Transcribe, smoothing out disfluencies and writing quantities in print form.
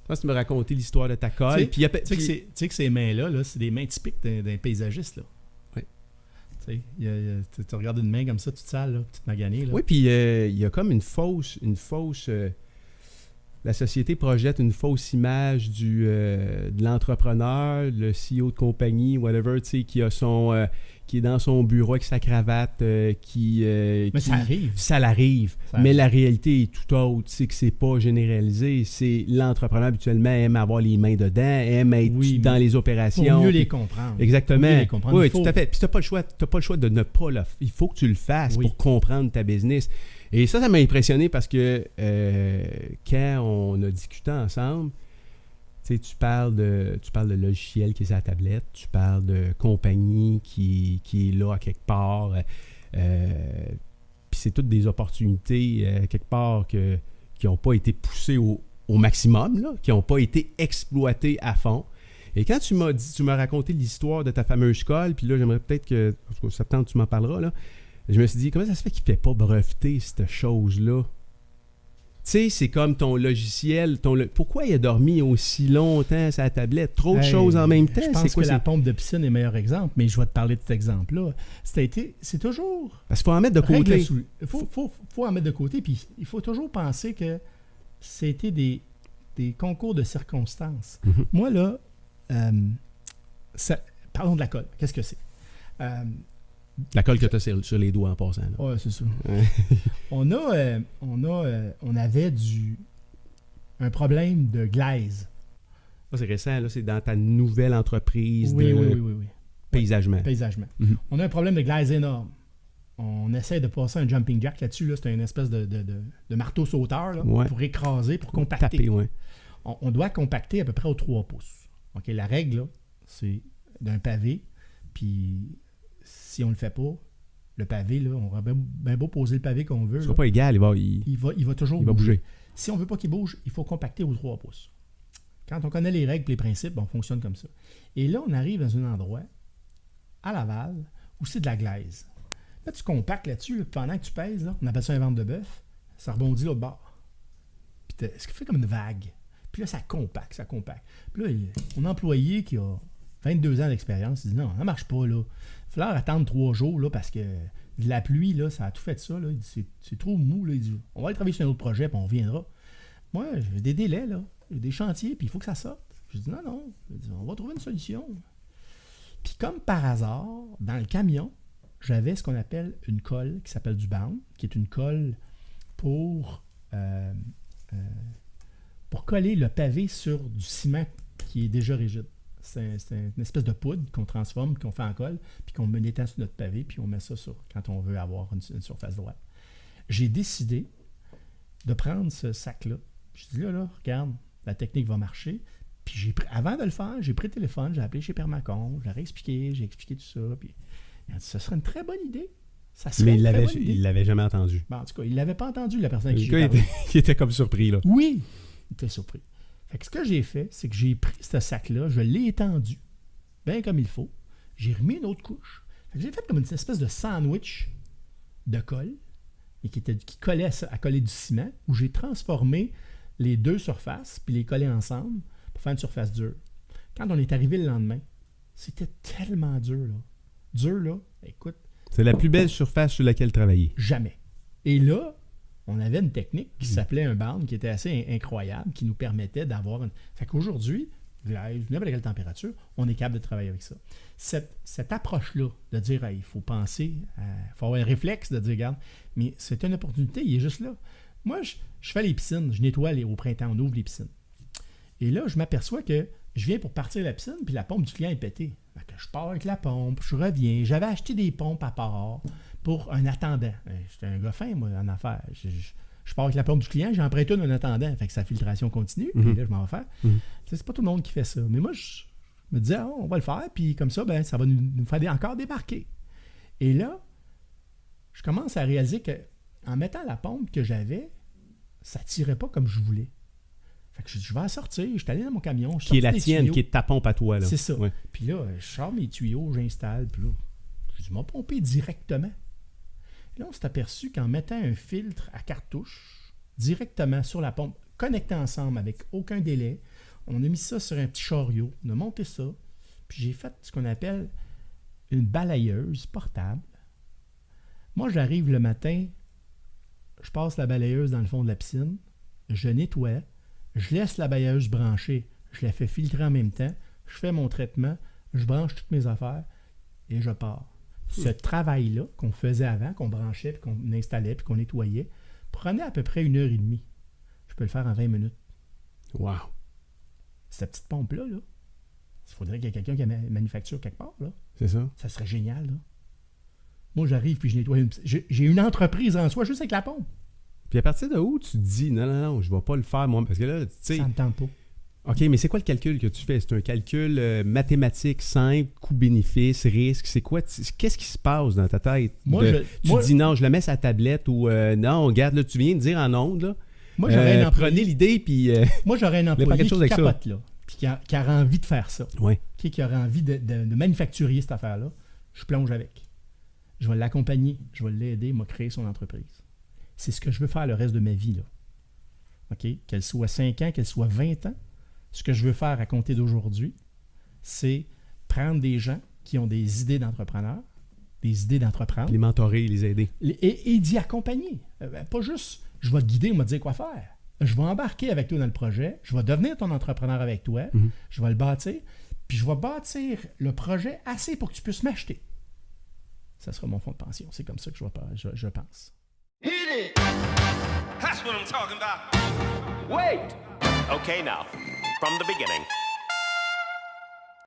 pense que tu m'as raconté l'histoire de ta colle. Tu sais que ces mains-là, là, c'est des mains typiques d'un paysagiste. Là. Oui. Tu sais, tu regardes une main comme ça, toute sale, là, toute maganée. Là. Oui, puis il y a comme une fausse la société projette une fausse image de l'entrepreneur, le CEO de compagnie, whatever, tu sais, qui est dans son bureau avec sa cravate, Mais ça arrive. Ça l'arrive. Mais la réalité est tout autre. C'est que c'est pas généralisé. C'est l'entrepreneur habituellement aime avoir les mains dedans, aime être dans les opérations. Pour mieux les comprendre. Exactement. Oui, tout à fait. Puis t'as pas le choix de ne pas le faire. Il faut que tu le fasses pour comprendre ta business. Et ça m'a impressionné parce que quand on a discuté ensemble, tu parles de logiciel qui est sur la tablette, tu parles de compagnie qui est là à quelque part. Puis c'est toutes des opportunités quelque part qui n'ont pas été poussées au maximum, là, qui n'ont pas été exploitées à fond. Et quand tu m'as raconté l'histoire de ta fameuse colle, puis là, j'aimerais peut-être que, en septembre, tu m'en parleras, là, je me suis dit, comment ça se fait qu'il ne fait pas breveter cette chose-là? Tu sais, c'est comme ton logiciel. Pourquoi il a dormi aussi longtemps sur la tablette? Trop de choses en même temps? Je pense que la pompe de piscine est le meilleur exemple, mais je vais te parler de cet exemple-là. C'est toujours... Parce qu'il faut en mettre de côté. Il faut en mettre de côté, puis il faut toujours penser que c'était des concours de circonstances. Mm-hmm. Moi, là, parlons de la colle. Qu'est-ce que c'est? La colle que tu as sur les doigts en passant. Oui, c'est ça. On avait un problème de glaise. Ça, c'est récent, là, c'est dans ta nouvelle entreprise oui. paysagement. Paysagement. Mm-hmm. On a un problème de glaise énorme. On essaie de passer un jumping jack là-dessus. Là. C'est une espèce de marteau sauteur là, pour écraser, pour compacter. Taper, ouais. On doit compacter à peu près aux 3 pouces. OK, la règle, là, c'est d'un pavé, puis... Si on ne le fait pas, le pavé, là, on aura bien beau poser le pavé qu'on veut. Ce ne sera pas égal, il va toujours bouger. Si on ne veut pas qu'il bouge, il faut compacter aux 3 pouces. Quand on connaît les règles et les principes, on fonctionne comme ça. Et là, on arrive dans un endroit, à Laval, où c'est de la glaise. Là, tu compactes là-dessus, là, pendant que tu pèses, là, on appelle ça un ventre de bœuf, ça rebondit l'autre bord. Puis ce qui fait comme une vague. Puis là, ça compacte. Puis là, mon employé qui a 22 ans d'expérience, il dit non, ça ne marche pas, là. Il va falloir attendre 3 jours, là, parce que de la pluie, là, ça a tout fait ça, là. Il dit, c'est trop mou, là. Il dit, on va aller travailler sur un autre projet, puis on reviendra. Moi, j'ai des délais, là. J'ai des chantiers, puis il faut que ça sorte. Je dis, non. Je dis, on va trouver une solution. Puis comme par hasard, dans le camion, j'avais ce qu'on appelle une colle qui s'appelle du bound, qui est une colle pour coller le pavé sur du ciment qui est déjà rigide. C'est une espèce de poudre qu'on transforme, qu'on fait en colle, puis qu'on met l'étend sur notre pavé, puis on met ça sur quand on veut avoir une surface droite. J'ai décidé de prendre ce sac-là. Je dis là, regarde, la technique va marcher. Puis avant de le faire, j'ai pris le téléphone, j'ai appelé chez Permacon, j'ai expliqué tout ça. Puis il a dit, ce serait une très bonne idée. Mais il l'avait jamais entendu. En tout cas, il ne l'avait pas entendu, la personne qui il était comme surpris, là. Oui, il était surpris. Fait que ce que j'ai fait, c'est que j'ai pris ce sac-là, je l'ai étendu, bien comme il faut. J'ai remis une autre couche. Fait que j'ai fait comme une espèce de sandwich de colle, et qui collait à coller du ciment, où j'ai transformé les 2 surfaces, puis les collé ensemble, pour faire une surface dure. Quand on est arrivé le lendemain, c'était tellement dur, là. Dur, là, écoute. C'est la plus belle surface sur laquelle travailler. Jamais. Et là, on avait une technique qui s'appelait un bound, qui était assez incroyable, qui nous permettait d'avoir une... Fait qu'aujourd'hui, n'importe quelle température, on est capable de travailler avec ça. Cette approche-là, de dire, il faut penser, il faut avoir un réflexe de dire, regarde, mais c'est une opportunité, il est juste là. Moi, je fais les piscines, je nettoie au printemps, on ouvre les piscines. Et là, je m'aperçois que je viens pour partir la piscine, puis la pompe du client est pétée. Fait que je pars avec la pompe, je reviens. J'avais acheté des pompes à part pour un attendant. J'étais un gars fin, moi, en affaires. Je pars avec la pompe du client, j'ai emprunté une en attendant. Fait que sa filtration continue, puis là, je m'en vais faire. C'est pas tout le monde qui fait ça. Mais moi, je me disais, on va le faire, puis comme ça, ça va nous faire encore débarquer. Et là, je commence à réaliser qu'en mettant la pompe que j'avais, ça ne tirait pas comme je voulais. Fait que je vais en sortir. Je suis allé dans mon camion. Qui est la tienne, tuyaux. Qui est ta pompe à toi, là. C'est ça. Ouais. Puis là, je sors mes tuyaux, j'installe. Puis là, je m'en pomper directement. Et là, on s'est aperçu qu'en mettant un filtre à cartouche directement sur la pompe, connecté ensemble avec aucun délai, On a mis ça sur un petit chariot. On a monté ça. Puis j'ai fait ce qu'on appelle une balayeuse portable. Moi, j'arrive le matin, je passe la balayeuse dans le fond de la piscine, je nettoie, je laisse la balayeuse branchée, je la fais filtrer en même temps, je fais mon traitement, je branche toutes mes affaires et je pars. Ce travail-là qu'on faisait avant, qu'on branchait, puis qu'on installait, puis qu'on nettoyait, prenait à peu près 1h30. Je peux le faire en 20 minutes. Wow. Cette petite pompe-là, il faudrait qu'il y ait quelqu'un qui manufacture quelque part. Là. C'est ça. Ça serait génial. Là. Moi, j'arrive puis je nettoie. J'ai une entreprise en soi juste avec la pompe. Puis à partir de où tu te dis, non, je ne vais pas le faire moi? Parce que là, tu sais. Ça me tente pas. OK, mais c'est quoi le calcul que tu fais? C'est un calcul mathématique simple, coût-bénéfice, risque. C'est quoi? Qu'est-ce qui se passe dans ta tête? Tu te dis, non, je la mets sur la tablette ou non, regarde, là, tu viens de dire en ondes, là. Moi, j'aurais un employé. Prenez l'idée, puis... moi, j'aurais un employé qui capote, là, puis qui aurait envie de faire ça. Ouais. Qui aurait envie de manufacturier cette affaire-là. Je plonge avec. Je vais l'accompagner. Je vais l'aider, m'a créer son entreprise. C'est ce que je veux faire le reste de ma vie, là. OK? Qu'elle soit 5 ans, qu'elle soit 20 ans. Ce que je veux faire à compter d'aujourd'hui, c'est prendre des gens qui ont des idées d'entrepreneurs, des idées d'entreprendre. Les mentorer, les aider. Et d'y accompagner. Pas juste, je vais te guider ou me dire quoi faire. Je vais embarquer avec toi dans le projet. Je vais devenir ton entrepreneur avec toi. Mm-hmm. Je vais le bâtir. Puis je vais bâtir le projet assez pour que tu puisses m'acheter. Ça sera mon fonds de pension. C'est comme ça que je pense. Hit it! That's what I'm talking about. Wait! Okay, now, from the beginning.